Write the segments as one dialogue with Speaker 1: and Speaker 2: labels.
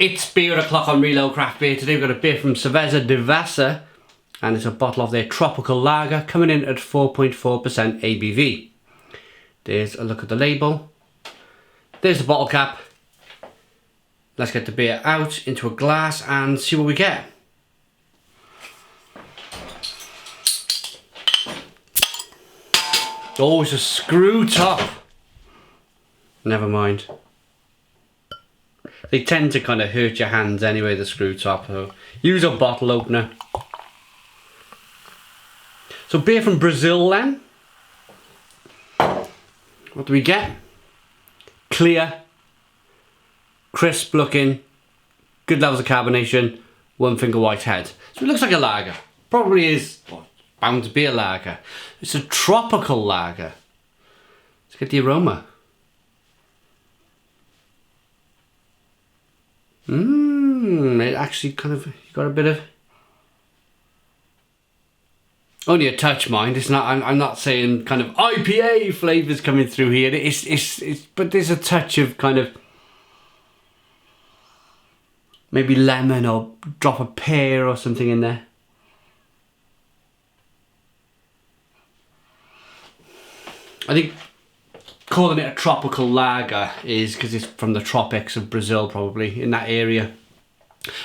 Speaker 1: It's beer o'clock on Reload Craft Beer. Today we've got a beer from Cervejaria Devassa, and it's a bottle of their tropical lager coming in at 4.4% ABV. There's a look at the label. There's the bottle cap. Let's get the beer out into a glass and see what we get. Oh, it's a screw top. Never mind. They tend to kind of hurt your hands anyway, the screw top. So use a bottle opener. So beer from Brazil then. What do we get? Clear, crisp looking, good levels of carbonation, one finger white head. So it looks like a lager. Probably is bound to be a lager. It's a tropical lager. Let's get the aroma. It actually kind of, you got a bit of, only a touch, mind. It's not, I'm not saying kind of IPA flavours coming through here. But there's a touch of kind of maybe lemon or drop of pear or something in there. I think calling it a tropical lager is because it's from the tropics of Brazil, probably, in that area.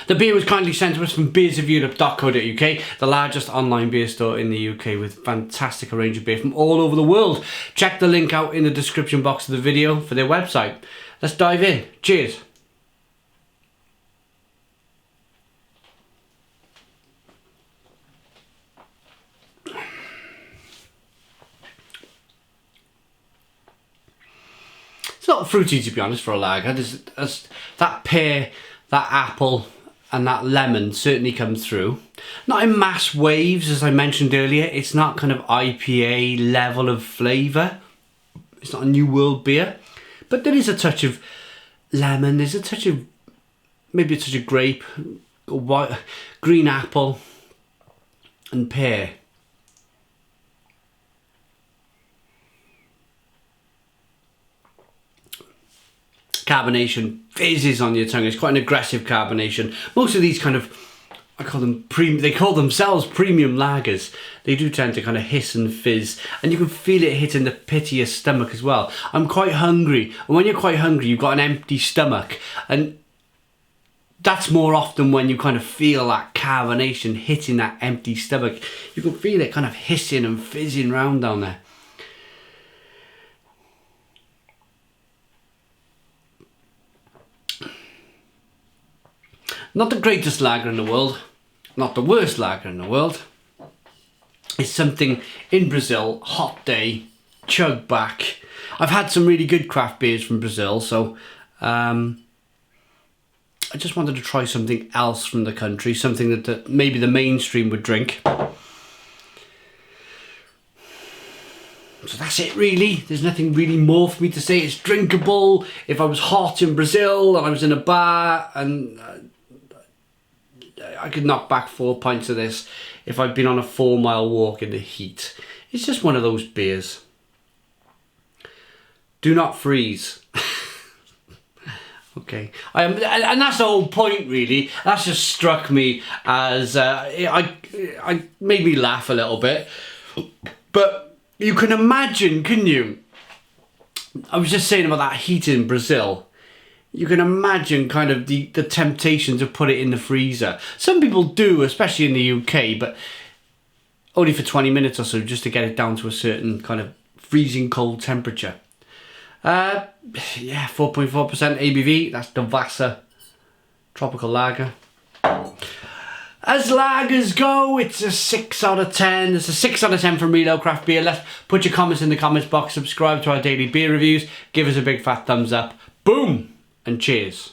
Speaker 1: The beer was kindly sent to us from beersofeurope.co.uk, the largest online beer store in the UK with fantastic range of beer from all over the world. Check the link out in the description box of the video for their website. Let's dive in. Cheers. It's not fruity, to be honest, for a lager. There's that pear, that apple and that lemon certainly comes through. Not in mass waves, as I mentioned earlier. It's not kind of IPA level of flavour. It's not a New World beer. But there is a touch of lemon. There's a touch of, maybe a touch of grape, white, green apple and pear. Carbonation fizzes on your tongue. It's quite an aggressive carbonation. Most of these kind of, I call them they call themselves premium lagers. They do tend to kind of hiss and fizz, and you can feel it hitting the pit of your stomach as well. I'm quite hungry, and when you're quite hungry, you've got an empty stomach, and that's more often when you kind of feel that carbonation hitting that empty stomach. You can feel it kind of hissing and fizzing round down there. Not the greatest lager in the world, not the worst lager in the world. It's something in Brazil, hot day, chug back. I've had some really good craft beers from Brazil, so I just wanted to try something else from the country, something that maybe the mainstream would drink. So that's it really. There's nothing really more for me to say. It's drinkable. If I was hot in Brazil and I was in a bar and I could knock back 4 pints of this if I'd been on a 4-mile walk in the heat. It's just one of those beers. Do not freeze. Okay, and that's the whole point really. That's just struck me as I made me laugh a little bit. But you can imagine, can you? I was just saying about that heat in Brazil. You can imagine kind of the temptation to put it in the freezer. Some people do, especially in the UK, but only for 20 minutes or so, just to get it down to a certain kind of freezing cold temperature. Yeah, 4.4% ABV. That's Devassa tropical lager. As lagers go, it's a 6 out of 10. It's a 6 out of 10 from Reload Craft Beer. Let's put your comments in the comments box. Subscribe to our daily beer reviews. Give us a big fat thumbs up. Boom! And cheers.